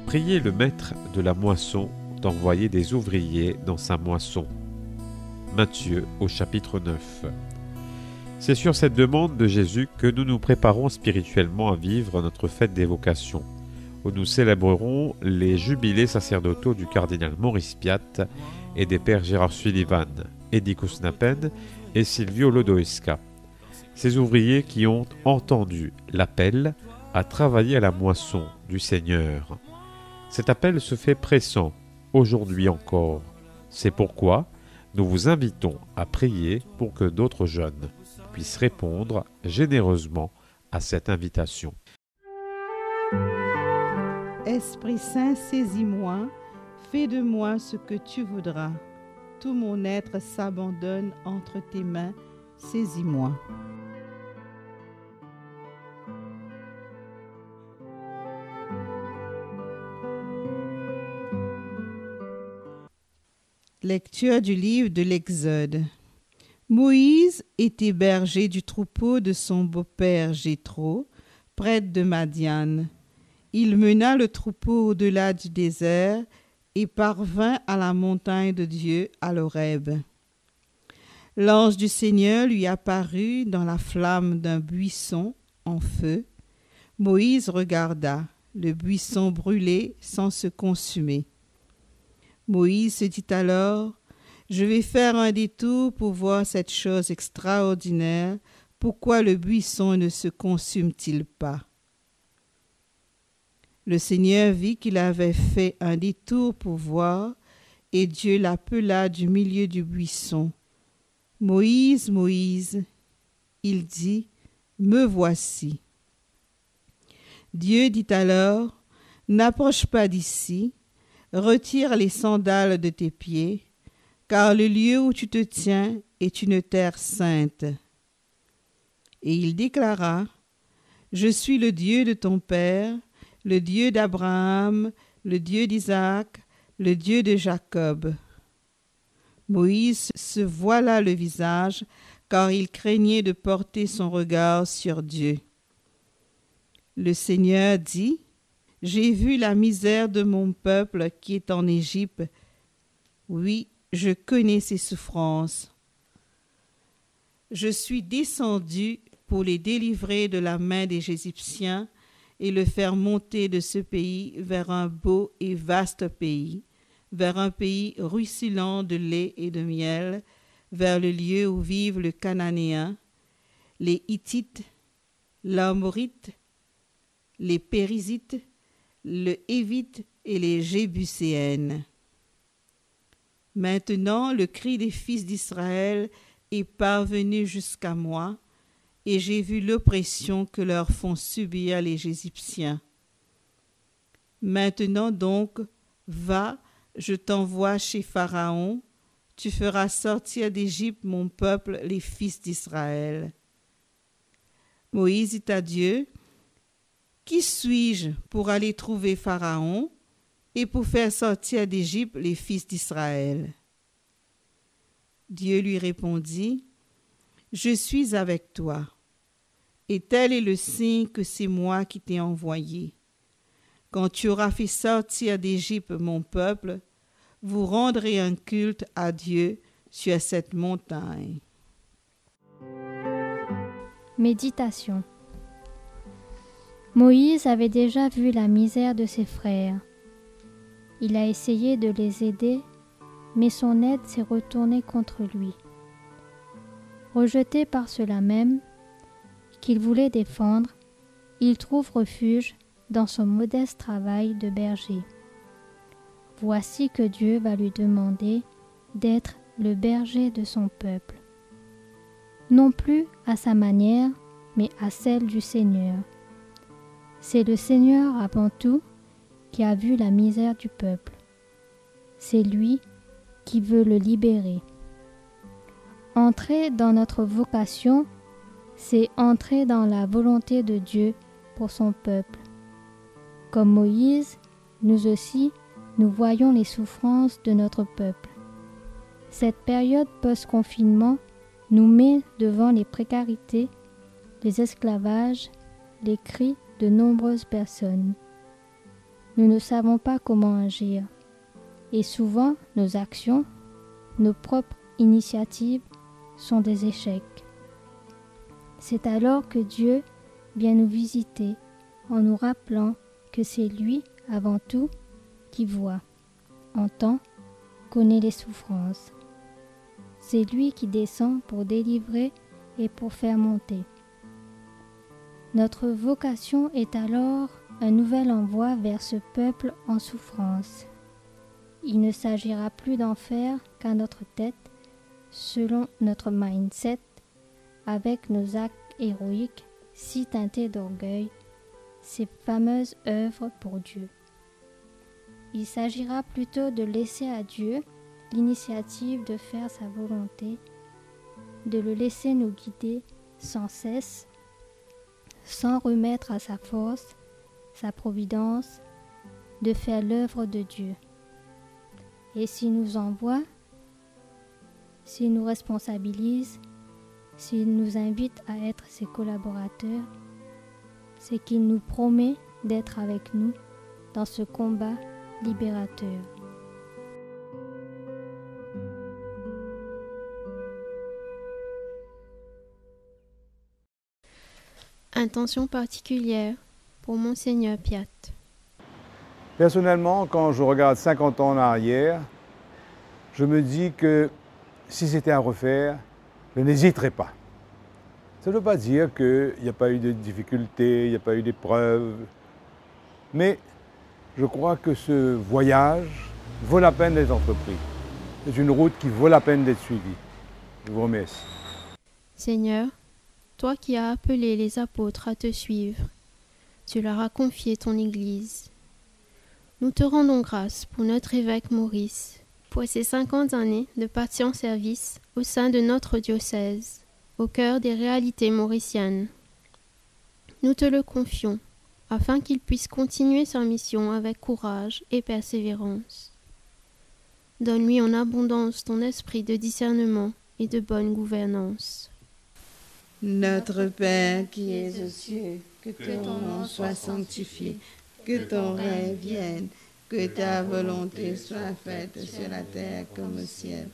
Priez le maître de la moisson d'envoyer des ouvriers dans sa moisson. Matthieu au chapitre 9. C'est sur cette demande de Jésus que nous nous préparons spirituellement à vivre notre fête des vocations, où nous célébrerons les jubilés sacerdotaux du cardinal Maurice Piat et des pères Gérard Sullivan, Eddie Kousnapen et Silvio Lodoisca. Ces ouvriers qui ont entendu l'appel à travailler à la moisson du Seigneur. Cet appel se fait pressant, aujourd'hui encore. C'est pourquoi nous vous invitons à prier pour que d'autres jeunes puissent répondre généreusement à cette invitation. Esprit Saint, saisis-moi, fais de moi ce que tu voudras. Tout mon être s'abandonne entre tes mains, saisis-moi. Lecture du livre de l'Exode. Moïse était berger du troupeau de son beau-père Jéthro, prêtre de Madian. Il mena le troupeau au-delà du désert et parvint à la montagne de Dieu à l'Horeb. L'ange du Seigneur lui apparut dans la flamme d'un buisson en feu. Moïse regarda, le buisson brûlait sans se consumer. Moïse se dit alors: je vais faire un détour pour voir cette chose extraordinaire. Pourquoi le buisson ne se consume-t-il pas? Le Seigneur vit qu'il avait fait un détour pour voir, et Dieu l'appela du milieu du buisson. Moïse, Moïse. Il dit: me voici. Dieu dit alors: n'approche pas d'ici, retire les sandales de tes pieds, car le lieu où tu te tiens est une terre sainte. Et il déclara: je suis le Dieu de ton père, le Dieu d'Abraham, le Dieu d'Isaac, le Dieu de Jacob. Moïse se voila le visage, car il craignait de porter son regard sur Dieu. Le Seigneur dit: j'ai vu la misère de mon peuple qui est en Égypte. Oui, je connais ses souffrances. Je suis descendu pour les délivrer de la main des Égyptiens et le faire monter de ce pays vers un beau et vaste pays, vers un pays ruisselant de lait et de miel, vers le lieu où vivent les Cananéens, les Hittites, l'Amorite, les Périzites, le Hévite et les Jébuséennes. Maintenant, le cri des fils d'Israël est parvenu jusqu'à moi, et j'ai vu l'oppression que leur font subir les Égyptiens. Maintenant donc, va, je t'envoie chez Pharaon, tu feras sortir d'Égypte mon peuple, les fils d'Israël. Moïse dit à Dieu: qui suis-je pour aller trouver Pharaon et pour faire sortir d'Égypte les fils d'Israël? Dieu lui répondit: je suis avec toi, et tel est le signe que c'est moi qui t'ai envoyé. Quand tu auras fait sortir d'Égypte mon peuple, vous rendrez un culte à Dieu sur cette montagne. Méditation. Moïse avait déjà vu la misère de ses frères. Il a essayé de les aider, mais son aide s'est retournée contre lui. Rejeté par ceux-là même qu'il voulait défendre, il trouve refuge dans son modeste travail de berger. Voici que Dieu va lui demander d'être le berger de son peuple. Non plus à sa manière, mais à celle du Seigneur. C'est le Seigneur avant tout qui a vu la misère du peuple. C'est lui qui veut le libérer. Entrer dans notre vocation, c'est entrer dans la volonté de Dieu pour son peuple. Comme Moïse, nous aussi, nous voyons les souffrances de notre peuple. Cette période post-confinement nous met devant les précarités, les esclavages, les cris de nombreuses personnes. nous ne savons pas comment agir. Et souvent, nos actions, nos propres initiatives sont des échecs. C'est alors que Dieu vient nous visiter en nous rappelant que c'est lui, avant tout, qui voit, entend, connaît les souffrances. C'est lui qui descend pour délivrer et pour faire monter. Notre vocation est alors un nouvel envoi vers ce peuple en souffrance. Il ne s'agira plus d'en faire qu'à notre tête, selon notre mindset, avec nos actes héroïques si teintés d'orgueil, ces fameuses œuvres pour Dieu. Il s'agira plutôt de laisser à Dieu l'initiative de faire sa volonté, de le laisser nous guider sans cesse, sans remettre à sa force, sa providence, de faire l'œuvre de Dieu. Et s'il nous envoie, s'il nous responsabilise, s'il nous invite à être ses collaborateurs, c'est qu'il nous promet d'être avec nous dans ce combat libérateur. Intention particulière pour Monseigneur Piat. Personnellement, quand je regarde 50 ans en arrière, je me dis que si c'était à refaire, je n'hésiterais pas. Ça ne veut pas dire qu'il n'y a pas eu de difficultés, il n'y a pas eu d'épreuves, mais je crois que ce voyage vaut la peine d'être entrepris. C'est une route qui vaut la peine d'être suivie. Je vous remercie. Seigneur, toi qui as appelé les apôtres à te suivre, tu leur as confié ton Église. Nous te rendons grâce pour notre évêque Maurice, pour ses 50 années de patient service au sein de notre diocèse, au cœur des réalités mauriciennes. Nous te le confions, afin qu'il puisse continuer sa mission avec courage et persévérance. Donne-lui en abondance ton esprit de discernement et de bonne gouvernance. Notre Père qui es aux cieux, que ton nom soit sanctifié, que ton règne vienne, que ta volonté soit faite sur la terre comme au ciel.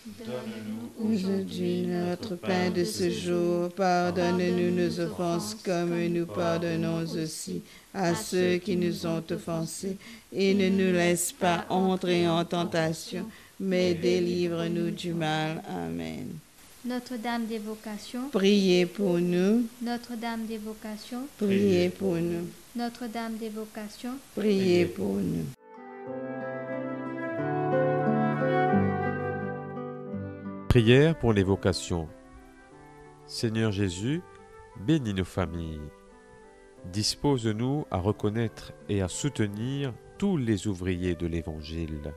Donne-nous aujourd'hui notre pain de ce jour. Pardonne-nous nos offenses comme nous pardonnons aussi à ceux qui nous ont offensés. Et ne nous laisse pas entrer en tentation, mais délivre-nous du mal. Amen. Notre-Dame des vocations, Priez pour nous. Notre-Dame des vocations, Priez pour nous. Notre-Dame des vocations, Priez pour nous. Prière pour les vocations. Seigneur Jésus, bénis nos familles. Dispose-nous à reconnaître et à soutenir tous les ouvriers de l'Évangile.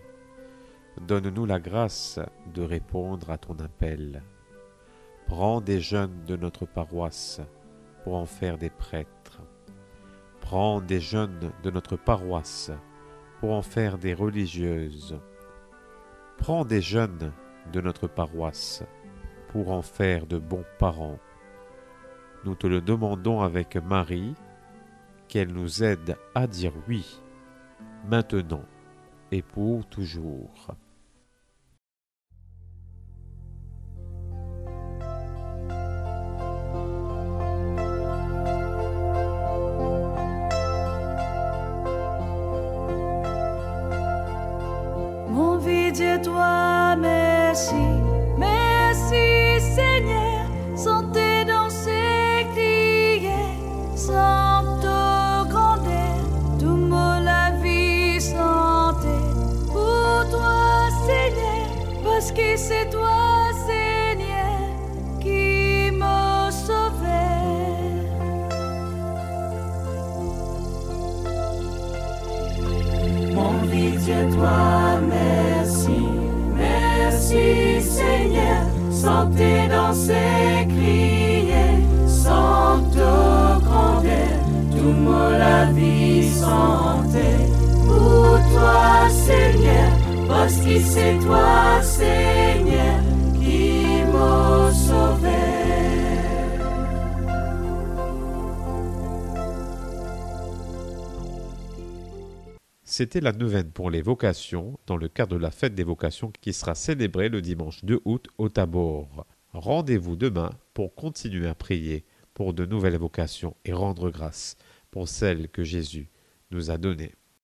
Donne-nous la grâce de répondre à ton appel. Prends des jeunes de notre paroisse pour en faire des prêtres. Prends des jeunes de notre paroisse pour en faire des religieuses. Prends des jeunes de notre paroisse pour en faire de bons parents. Nous te le demandons avec Marie, qu'elle nous aide à dire oui, maintenant et pour toujours. Mon vie, dis-toi merci, merci Seigneur, santé dans ses criers, santo grandeur, tout mot la vie santé, pour toi Seigneur, parce que c'est toi Seigneur qui m'a sauvé. Mon vie, dis-toi merci, merci Seigneur, santé dans ses criers, santo grandeur, tout mot la vie santé, pour toi Seigneur, parce que c'est toi Seigneur qui m'a sauvé. C'était la neuvaine pour les vocations dans le cadre de la fête des vocations qui sera célébrée le dimanche 2 août au Tabor. Rendez-vous demain pour continuer à prier pour de nouvelles vocations et rendre grâce pour celles que Jésus nous a données.